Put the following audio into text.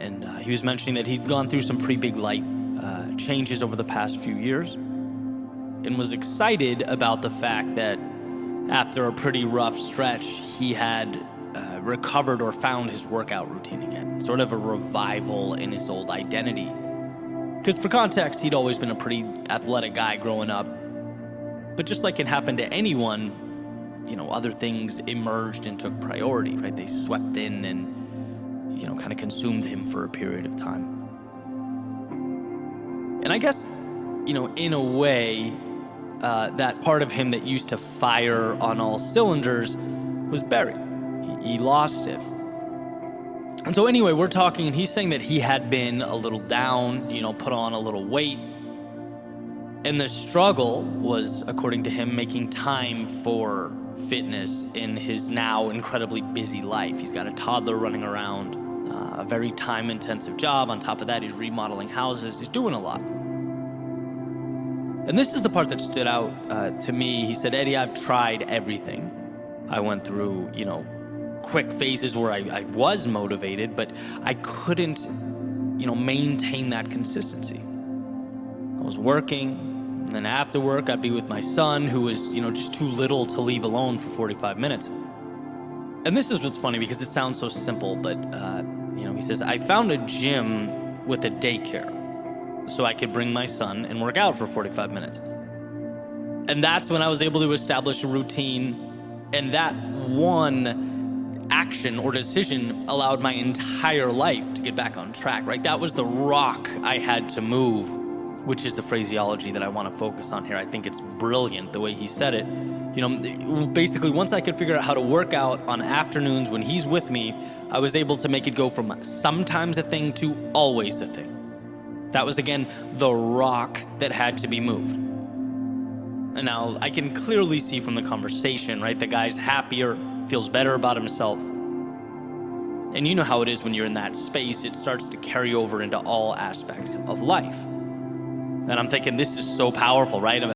and he was mentioning that he'd gone through some pretty big life changes over the past few years, and was excited about the fact that after a pretty rough stretch, he had recovered or found his workout routine again, sort of a revival in his old identity. Because for context, he'd always been a pretty athletic guy growing up, but just like it happened to anyone, other things emerged and took priority, right? They swept in and, kind of consumed him for a period of time. And I guess, in a way, that part of him that used to fire on all cylinders was buried. He lost it. And so anyway, we're talking, and he's saying that he had been a little down, put on a little weight. And the struggle was, according to him, making time for fitness in his now incredibly busy life. He's got a toddler running around, a very time-intensive job. On top of that, he's remodeling houses. He's doing a lot. And this is the part that stood out to me. He said, Eddie, I've tried everything. I went through, quick phases where I was motivated, but I couldn't, maintain that consistency. I was working, and then after work, I'd be with my son, who was, just too little to leave alone for 45 minutes. And this is what's funny, because it sounds so simple, but, he says, I found a gym with a daycare so I could bring my son and work out for 45 minutes. And that's when I was able to establish a routine, and that one action or decision allowed my entire life to get back on track, right? That was the rock I had to move, which is the phraseology that I want to focus on here. I think it's brilliant the way he said it. Basically, once I could figure out how to work out on afternoons when he's with me, I was able to make it go from sometimes a thing to always a thing. That was, again, the rock that had to be moved. And now I can clearly see from the conversation, right? The guy's happier, feels better about himself. And you know how it is when you're in that space, it starts to carry over into all aspects of life. And I'm thinking, this is so powerful, right?